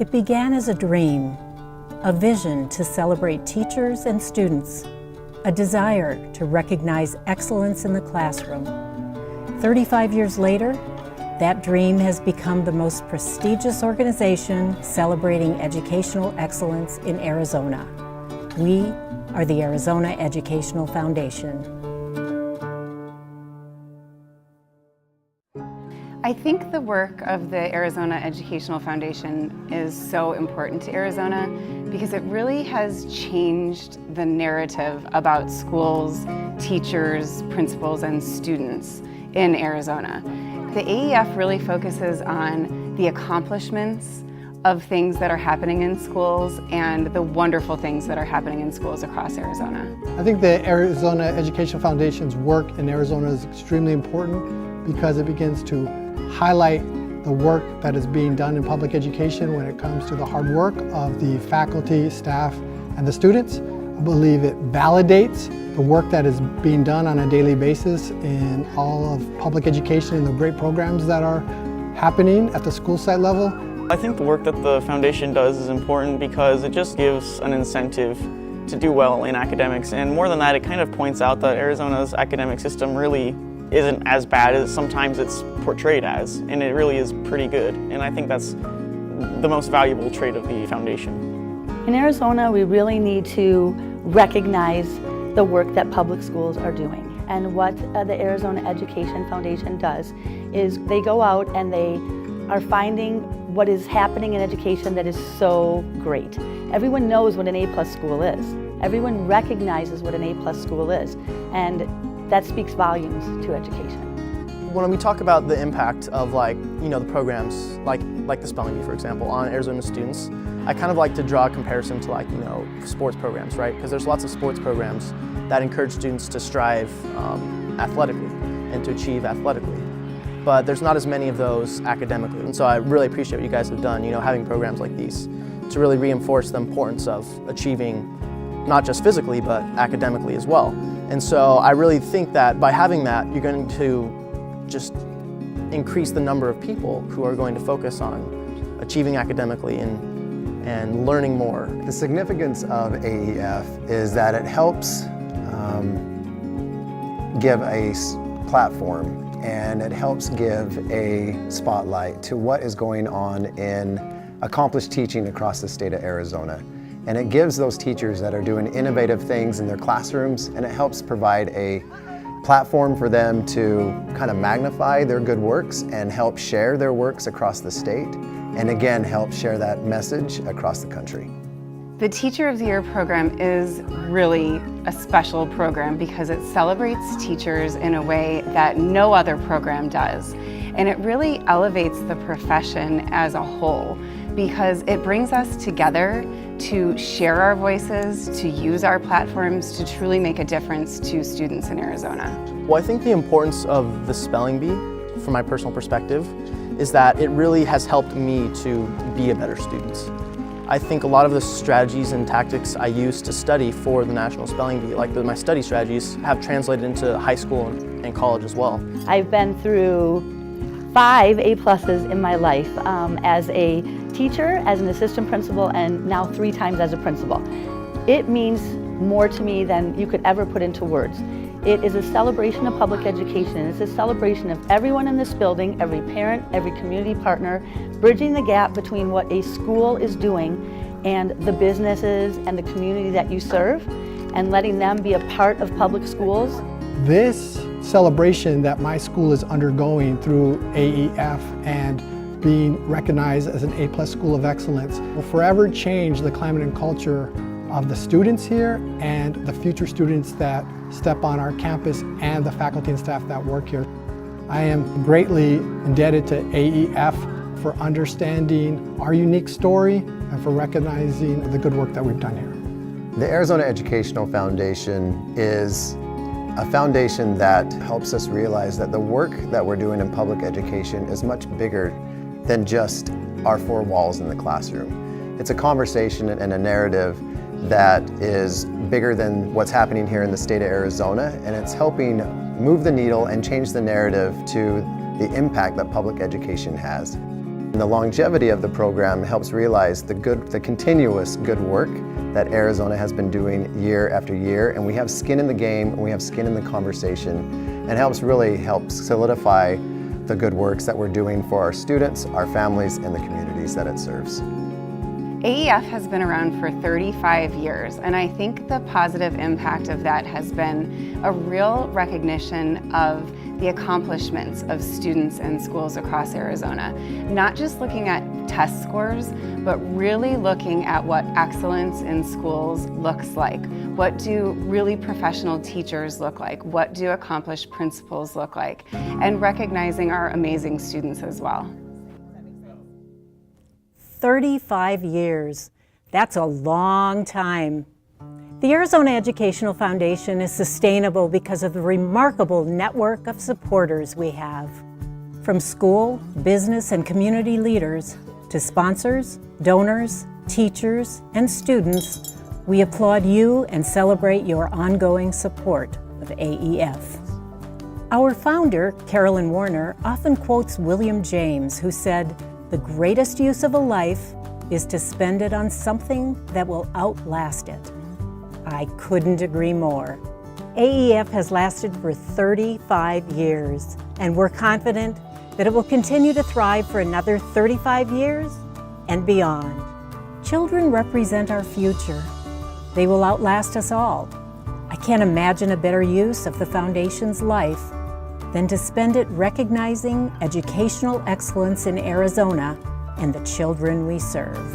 It began as a dream, a vision to celebrate teachers and students, a desire to recognize excellence in the classroom. 35 years later, that dream has become the most prestigious organization celebrating educational excellence in Arizona. We are the Arizona Educational Foundation. I think the work of the Arizona Educational Foundation is so important to Arizona because it really has changed the narrative about schools, teachers, principals, and students in Arizona. The AEF really focuses on the accomplishments of things that are happening in schools and the wonderful things that are happening in schools across Arizona. I think the Arizona Educational Foundation's work in Arizona is extremely important because it begins to highlight the work that is being done in public education when it comes to the hard work of the faculty, staff, and the students. I believe it validates the work that is being done on a daily basis in all of public education and the great programs that are happening at the school site level. I think the work that the foundation does is important because it just gives an incentive to do well in academics, and more than that, it kind of points out that Arizona's academic system really isn't as bad as sometimes it's portrayed as, and it really is pretty good, and I think that's the most valuable trait of the foundation. In Arizona, we really need to recognize the work that public schools are doing. And what the Arizona Education Foundation does is they go out and they are finding what is happening in education that is so great. Everyone knows what an A+ school is. Everyone recognizes what an A+ school is, and that speaks volumes to education. When we talk about the impact of the programs like the Spelling Bee, for example, on Arizona students, I kind of like to draw a comparison to sports programs, right? Because there's lots of sports programs that encourage students to strive athletically and to achieve athletically. But there's not as many of those academically. And so I really appreciate what you guys have done, having programs like these to really reinforce the importance of achieving not just physically, but academically as well. And so I really think that by having that, you're going to just increase the number of people who are going to focus on achieving academically and learning more. The significance of AEF is that it helps give a platform, and it helps give a spotlight to what is going on in accomplished teaching across the state of Arizona. And it gives those teachers that are doing innovative things in their classrooms, and it helps provide a platform for them to kind of magnify their good works and help share their works across the state, and again, help share that message across the country. The Teacher of the Year program is really a special program because it celebrates teachers in a way that no other program does. And it really elevates the profession as a whole because it brings us together to share our voices, to use our platforms to truly make a difference to students in Arizona. Well, I think the importance of the Spelling Bee, from my personal perspective, is that it really has helped me to be a better student. I think a lot of the strategies and tactics I used to study for the National Spelling Bee, my study strategies, have translated into high school and college as well. I've been through 5 A+ in my life as a teacher, as an assistant principal, and now 3 times as a principal. It means more to me than you could ever put into words. It is a celebration of public education, and it's a celebration of everyone in this building, every parent, every community partner, bridging the gap between what a school is doing and the businesses and the community that you serve, and letting them be a part of public schools. This celebration that my school is undergoing through AEF and being recognized as an A+ School of Excellence will forever change the climate and culture of the students here and the future students that step on our campus and the faculty and staff that work here. I am greatly indebted to AEF for understanding our unique story and for recognizing the good work that we've done here. The Arizona Educational Foundation is a foundation that helps us realize that the work that we're doing in public education is much bigger than just our 4 walls in the classroom. It's a conversation and a narrative that is bigger than what's happening here in the state of Arizona, and it's helping move the needle and change the narrative to the impact that public education has. The longevity of the program helps realize the continuous good work that Arizona has been doing year after year, and we have skin in the game, and we have skin in the conversation, and helps solidify the good works that we're doing for our students, our families, and the communities that it serves. AEF has been around for 35 years, and I think the positive impact of that has been a real recognition of the accomplishments of students and schools across Arizona. Not just looking at test scores, but really looking at what excellence in schools looks like. What do really professional teachers look like? What do accomplished principals look like? And recognizing our amazing students as well. 35 years. That's a long time. The Arizona Educational Foundation is sustainable because of the remarkable network of supporters we have. From school, business, and community leaders to sponsors, donors, teachers, and students, we applaud you and celebrate your ongoing support of AEF. Our founder, Carolyn Warner, often quotes William James, who said, "The greatest use of a life is to spend it on something that will outlast it." I couldn't agree more. AEF has lasted for 35 years, and we're confident that it will continue to thrive for another 35 years and beyond. Children represent our future. They will outlast us all. I can't imagine a better use of the Foundation's life than to spend it recognizing educational excellence in Arizona and the children we serve.